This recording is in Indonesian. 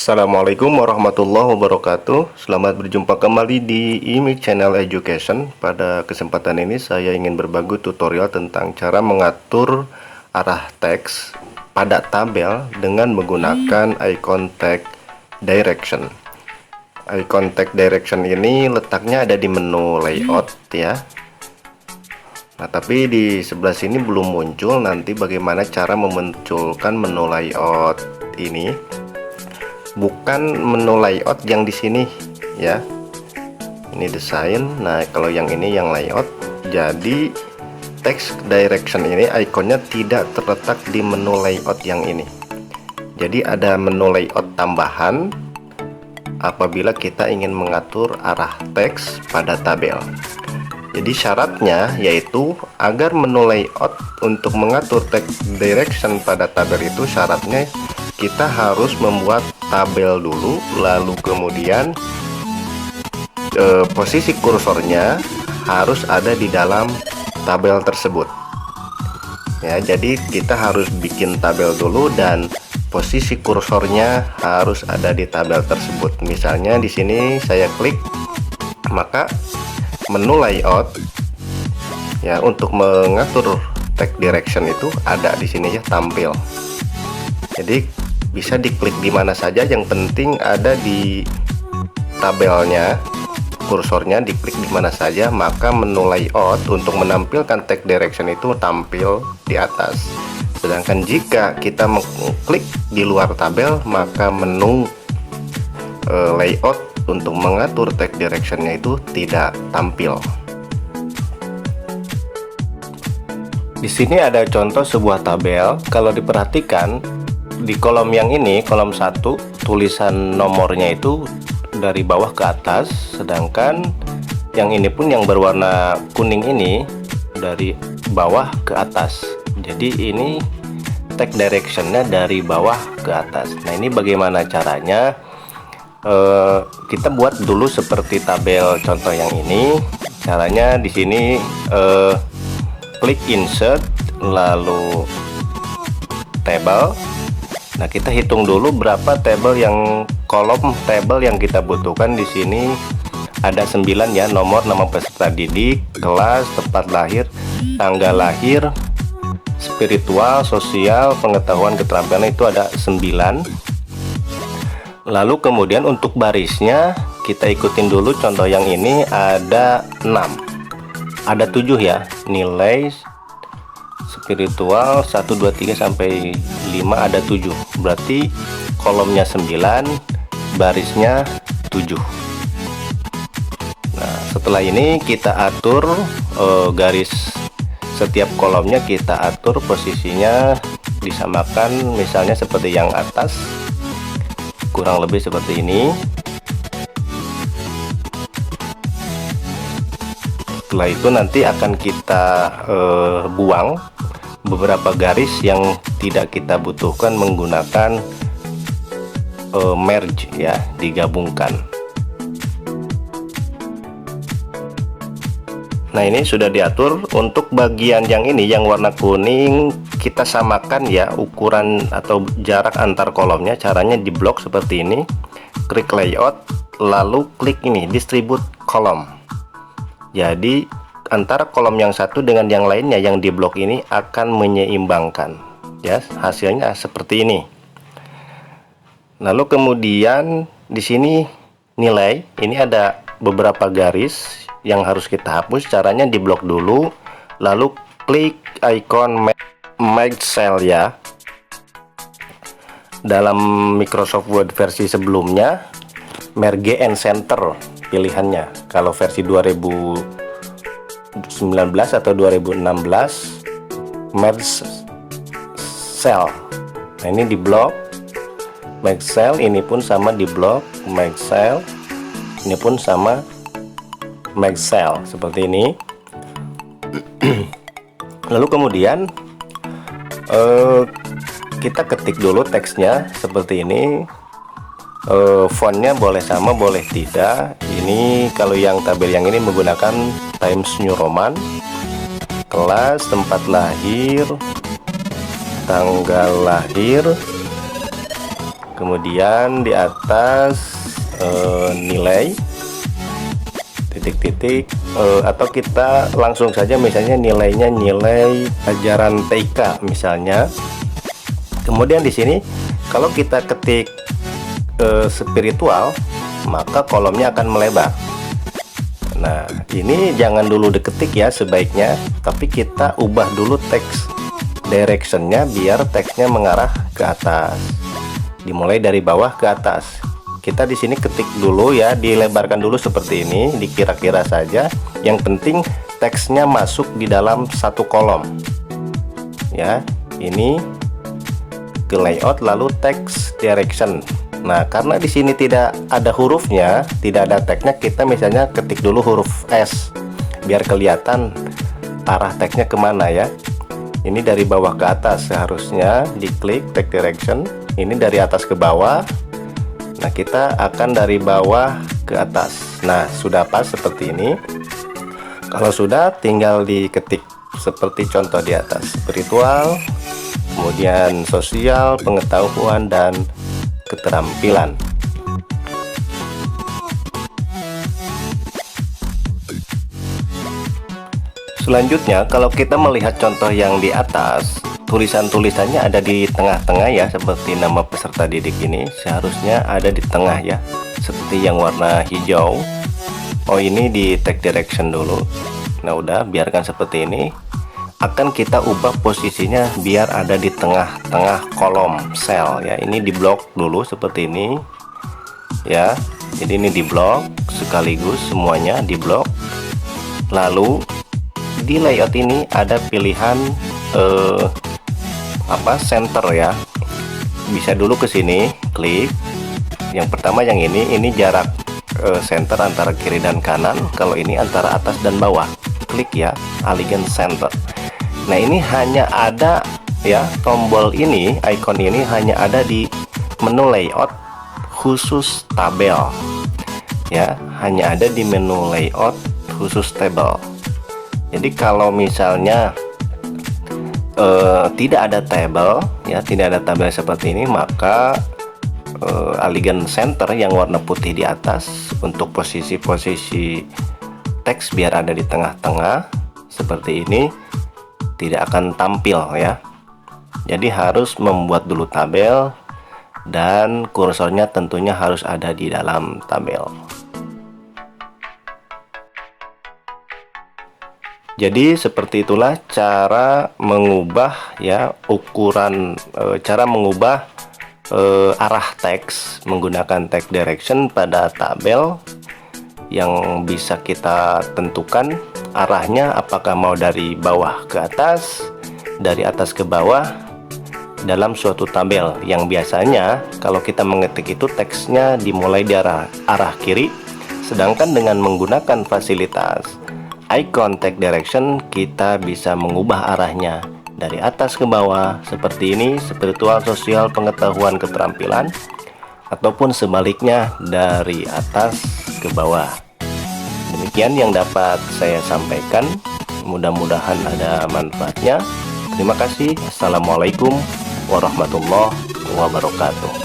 Assalamualaikum warahmatullahi wabarakatuh. Selamat berjumpa kembali di IMI Channel Education. Pada kesempatan ini saya ingin berbagi tutorial tentang cara mengatur arah teks pada tabel dengan menggunakan eye contact direction. Eye contact direction ini letaknya ada di menu layout ya. Nah, tapi di sebelah sini belum muncul. Nanti bagaimana cara memunculkan menu layout ini? Bukan menu layout yang di sini ya, ini desain. Nah, kalau yang ini yang layout. Jadi text direction ini ikonnya tidak terletak di menu layout yang ini. Jadi ada menu layout tambahan apabila kita ingin mengatur arah teks pada tabel. Jadi syaratnya yaitu agar menu layout untuk mengatur text direction pada tabel itu syaratnya kita harus membuat tabel dulu, lalu kemudian posisi kursornya harus ada di dalam tabel tersebut ya. Jadi kita harus bikin tabel dulu dan posisi kursornya harus ada di tabel tersebut. Misalnya di sini saya klik, maka menu layout ya untuk mengatur text direction itu ada di sini ya, tampil. Jadi bisa diklik di mana saja, yang penting ada di tabelnya, kursornya diklik di mana saja, maka menu layout untuk menampilkan text direction itu tampil di atas. Sedangkan jika kita mengklik di luar tabel, maka menu layout untuk mengatur text directionnya itu tidak tampil. Di sini ada contoh sebuah tabel. Kalau diperhatikan di kolom yang ini, kolom 1, tulisan nomornya itu dari bawah ke atas, sedangkan yang ini pun yang berwarna kuning ini dari bawah ke atas. Jadi ini text directionnya dari bawah ke atas. Nah, ini bagaimana caranya? Kita buat dulu seperti tabel contoh yang ini. Caranya di sini klik insert, lalu table. Nah, kita hitung dulu berapa kolom tabel yang kita butuhkan. Di sini ada 9 ya, nomor, nama peserta didik, kelas, tempat lahir, tanggal lahir, spiritual, sosial, pengetahuan, keterampilan, itu ada 9. Lalu kemudian untuk barisnya kita ikutin dulu contoh yang ini, ada 6. Ada 7 ya, nilai spiritual 1, 2, 3 sampai 5 ada 7. Berarti kolomnya 9, barisnya 7. Nah, setelah ini kita atur garis setiap kolomnya, kita atur posisinya disamakan, misalnya seperti yang atas, kurang lebih seperti ini. Setelah itu nanti akan kita buang beberapa garis yang tidak kita butuhkan menggunakan merge ya, digabungkan. Nah, ini sudah diatur. Untuk bagian yang ini yang warna kuning kita samakan ya ukuran atau jarak antar kolomnya. Caranya di blok seperti ini, klik layout, lalu klik ini distribute kolom. Jadi antara kolom yang satu dengan yang lainnya yang di blok ini akan menyeimbangkan ya, hasilnya seperti ini. Lalu kemudian di sini nilai, ini ada beberapa garis yang harus kita hapus. Caranya di blok dulu, lalu klik icon merge cell ya. Dalam Microsoft Word versi sebelumnya merge and center pilihannya. Kalau versi 2019 atau 2016 merge cell. Nah, ini di blok merge cell, ini pun sama di blok merge cell, ini pun sama merge cell seperti ini. Lalu kemudian kita ketik dulu teksnya seperti ini. Fontnya boleh sama boleh tidak. Ini kalau yang tabel yang ini menggunakan Times New Roman. Kelas, tempat lahir, tanggal lahir, kemudian di atas nilai titik-titik, atau kita langsung saja misalnya nilainya nilai ajaran TK misalnya. Kemudian di sini kalau kita ketik spiritual, maka kolomnya akan melebar. Nah, ini jangan dulu diketik ya sebaiknya, tapi kita ubah dulu teks directionnya biar teksnya mengarah ke atas. Dimulai dari bawah ke atas. Kita di sini ketik dulu ya, dilebarkan dulu seperti ini, dikira-kira saja. Yang penting teksnya masuk di dalam satu kolom. Ya, ini ke layout lalu text direction. Nah, karena di sini tidak ada hurufnya, tidak ada teksnya, kita misalnya ketik dulu huruf S biar kelihatan arah teksnya kemana ya. Ini dari bawah ke atas seharusnya diklik text direction. Ini dari atas ke bawah. Nah, kita akan dari bawah ke atas. Nah, sudah pas seperti ini. Kalau sudah, tinggal diketik seperti contoh di atas. Spiritual, kemudian sosial, pengetahuan, dan keterampilan. Selanjutnya, kalau kita melihat contoh yang di atas, tulisan-tulisannya ada di tengah-tengah ya, seperti nama peserta didik ini seharusnya ada di tengah ya, seperti yang warna hijau. Oh, ini di text direction dulu. Nah, udah, biarkan seperti ini. Akan kita ubah posisinya biar ada di tengah-tengah kolom sel ya. Ini di blok dulu seperti ini ya. Jadi ini di blok sekaligus semuanya di blok. Lalu di layout ini ada pilihan center ya. Bisa dulu ke sini klik. Yang pertama yang ini jarak center antara kiri dan kanan. Kalau ini antara atas dan bawah, klik ya, align center. Nah, ini hanya ada ya, tombol ini, icon ini hanya ada di menu layout khusus tabel ya, hanya ada di menu layout khusus tabel. Jadi kalau misalnya tidak ada tabel ya, tidak ada tabel seperti ini, maka align center yang warna putih di atas untuk posisi-posisi teks biar ada di tengah-tengah seperti ini tidak akan tampil ya. Jadi harus membuat dulu tabel dan kursornya tentunya harus ada di dalam tabel. Jadi seperti itulah cara mengubah ya ukuran, cara mengubah arah teks menggunakan text direction pada tabel yang bisa kita tentukan arahnya apakah mau dari bawah ke atas, dari atas ke bawah dalam suatu tabel yang biasanya kalau kita mengetik itu teksnya dimulai di arah kiri, sedangkan dengan menggunakan fasilitas icon text direction kita bisa mengubah arahnya dari atas ke bawah seperti ini, spiritual, sosial, pengetahuan, keterampilan, ataupun sebaliknya dari atas ke bawah. Demikian yang dapat saya sampaikan, mudah-mudahan ada manfaatnya. Terima kasih. Assalamualaikum warahmatullahi wabarakatuh.